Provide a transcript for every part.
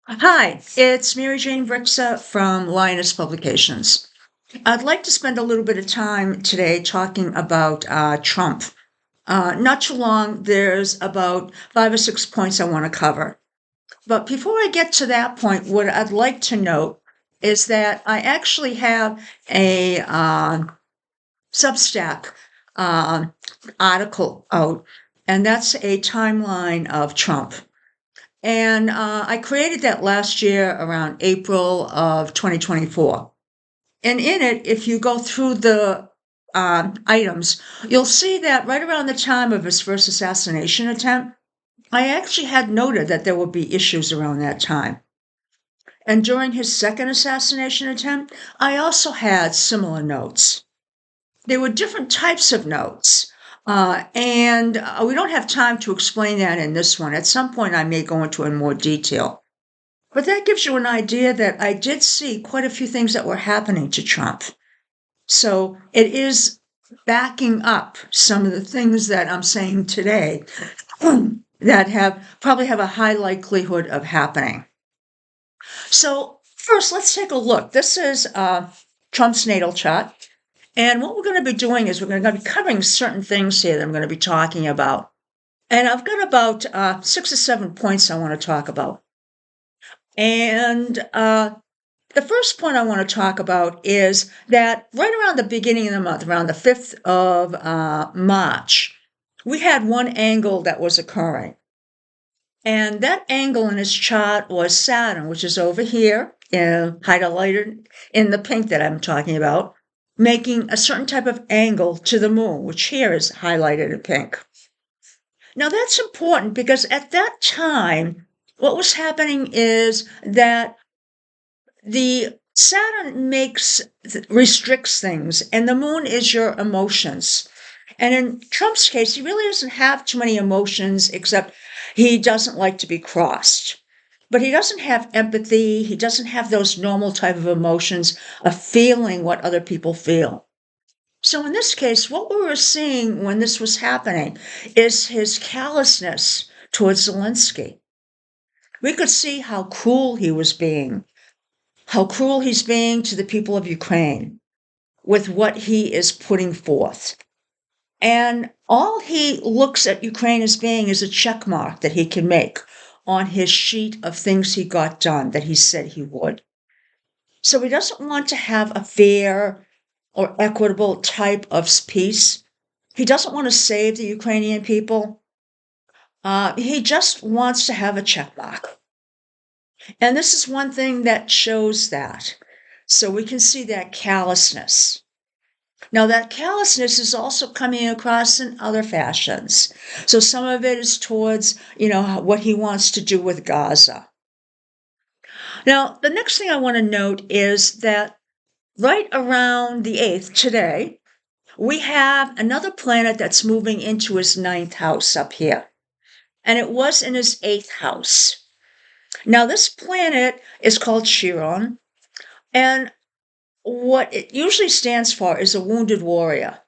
Hi, it's Mary Jane Brixa from Lioness Publications. I'd like to spend a little bit of time today talking about Trump. Not too long, there's about 5 or 6 points I want to cover. But before I get to that point, what I'd like to note is that I actually have a Substack uh, article out, and that's a timeline of Trump. And I created that last year around April of 2024. And in it, if you go through the items, you'll see that right around the time of his first assassination attempt, I actually had noted that there would be issues around that time. And during his second assassination attempt, I also had similar notes. There were different types of notes. And we don't have time to explain that in this one. At some point, I may go into it in more detail. But that gives you an idea that I did see quite a few things that were happening to Trump. So it is backing up some of the things that I'm saying today that probably have a high likelihood of happening. So first, let's take a look. This is Trump's natal chart. And what we're going to be doing is we're going to be covering certain things here that I'm going to be talking about. And I've got about 6 or 7 points I want to talk about. And the first point I want to talk about is that right around the beginning of the month, around the 5th of March, we had one angle that was occurring. And that angle in his chart was Saturn, which is over here, highlighted in the pink that I'm talking about, making a certain type of angle to the moon, which here is highlighted in pink. Now that's important because at that time, what was happening is that the Saturn restricts things, and the moon is your emotions. And in Trump's case, he really doesn't have too many emotions, except he doesn't like to be crossed. But he doesn't have empathy. He doesn't have those normal type of emotions of feeling what other people feel. So in this case, what we were seeing when this was happening is his callousness towards Zelensky. We could see how cruel he was being, how cruel he's being to the people of Ukraine with what he is putting forth. And all he looks at Ukraine as being is a check mark that he can make on his sheet of things he got done that he said he would. So he doesn't want to have a fair or equitable type of peace. He doesn't want to save the Ukrainian people. He just wants to have a check mark. And this is one thing that shows that. So we can see that callousness. Now, that callousness is also coming across in other fashions. So some of it is towards, what he wants to do with Gaza. Now, the next thing I want to note is that right around the 8th today, we have another planet that's moving into his 9th house up here. And it was in his 8th house. Now, this planet is called Chiron. And what it usually stands for is a wounded warrior.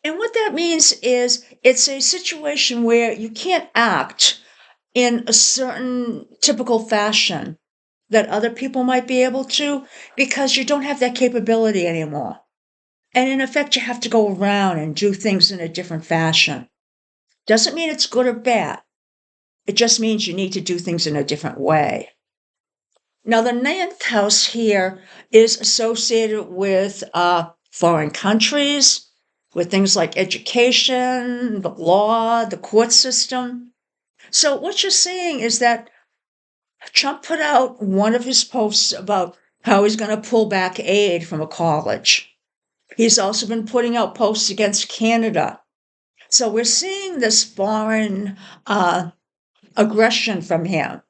And what that means is it's a situation where you can't act in a certain typical fashion that other people might be able to because you don't have that capability anymore. And in effect, you have to go around and do things in a different fashion. Doesn't mean it's good or bad. It just means you need to do things in a different way. Now, the 9th house here is associated with foreign countries, with things like education, the law, the court system. So what you're seeing is that Trump put out one of his posts about how he's going to pull back aid from a college. He's also been putting out posts against Canada. So we're seeing this foreign aggression from him.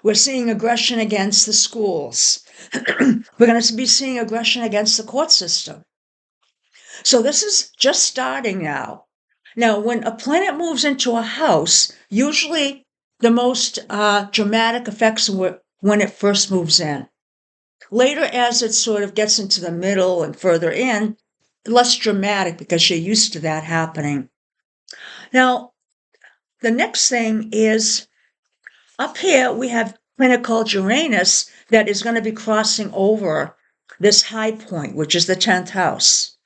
We're seeing aggression against the schools. We're going to be seeing aggression against the court system. So this is just starting now. Now, when a planet moves into a house, usually the most dramatic effects are when it first moves in. Later, as it sort of gets into the middle and further in, less dramatic because you're used to that happening. Now, the next thing is up here we have planet called Uranus that is going to be crossing over this high point, which is the 10th house.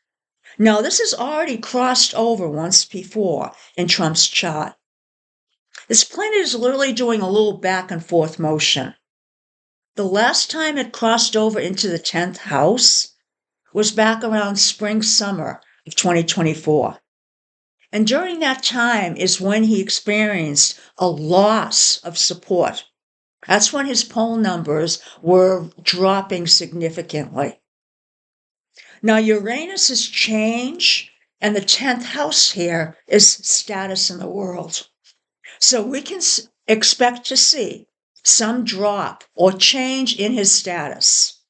Now, this has already crossed over once before in Trump's chart. This planet is literally doing a little back and forth motion. The last time it crossed over into the 10th house was back around spring, summer of 2024. And during that time is when he experienced a loss of support. That's when his poll numbers were dropping significantly. Now, Uranus is change, and the 10th house here is status in the world. So we can expect to see some drop or change in his status.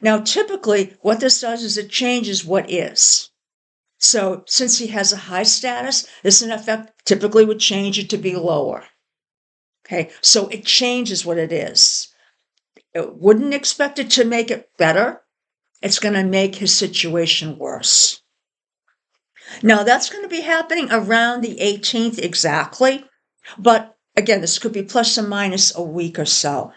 Now, typically, what this does is it changes what is. So since he has a high status, this in effect typically would change it to be lower. Okay, so it changes what it is. It wouldn't expect it to make it better. It's going to make his situation worse. Now, that's going to be happening around the 18th exactly. But again, this could be plus or minus a week or so.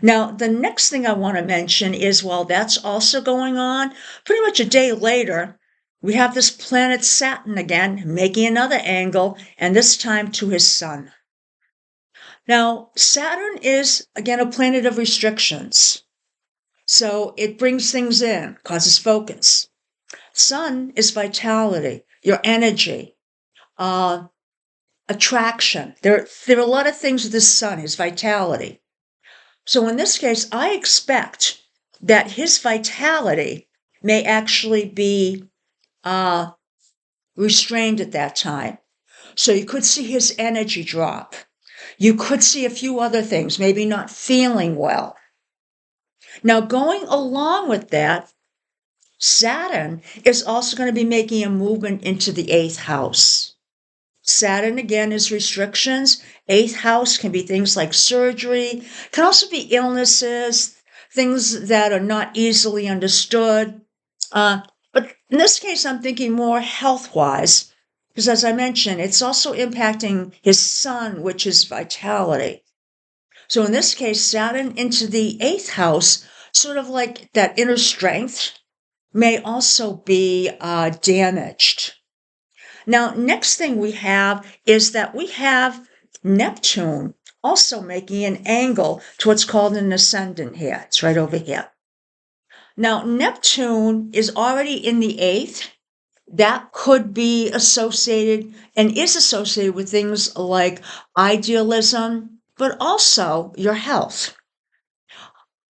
Now, the next thing I want to mention is while that's also going on, pretty much a day later, we have this planet Saturn again making another angle, and this time to his sun. Now, Saturn is, again, a planet of restrictions. So it brings things in, causes focus. Sun is vitality, your energy, attraction. There are a lot of things with the sun, his vitality. So in this case, I expect that his vitality may actually be restrained at that time. So you could see his energy drop. You could see a few other things, maybe not feeling well. Now, going along with that, Saturn is also going to be making a movement into the 8th house. Saturn, again, is restrictions. 8th house can be things like surgery, can also be illnesses, things that are not easily understood. But in this case, I'm thinking more health-wise, because as I mentioned, it's also impacting his sun, which is vitality. So in this case, Saturn into the 8th house, sort of like that inner strength, may also be damaged. Now, next thing we have is that we have Neptune also making an angle to what's called an ascendant here. It's right over here. Now, Neptune is already in the 8th. That could be associated and is associated with things like idealism, but also your health.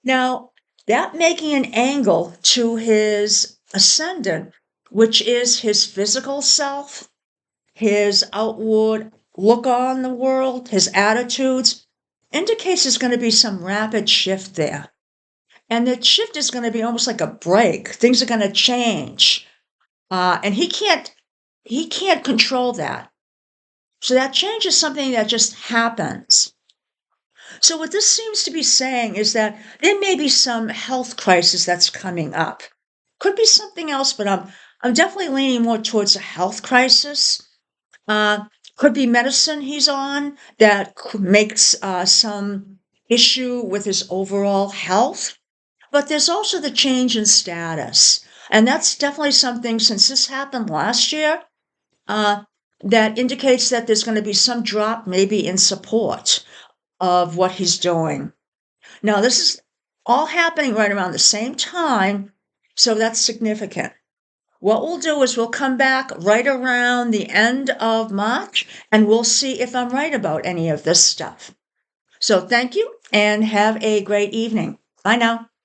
Now, that making an angle to his ascendant, which is his physical self, his outward look on the world, his attitudes, indicates there's going to be some rapid shift there. And the shift is going to be almost like a break. Things are going to change. And he can't control that. So that change is something that just happens. So what this seems to be saying is that there may be some health crisis that's coming up. Could be something else, but I'm definitely leaning more towards a health crisis. Could be medicine he's on that makes some issue with his overall health. But there's also the change in status. And that's definitely something, since this happened last year, that indicates that there's going to be some drop maybe in support of what he's doing. Now, this is all happening right around the same time, so that's significant. What we'll do is we'll come back right around the end of March, and we'll see if I'm right about any of this stuff. So thank you, and have a great evening. Bye now.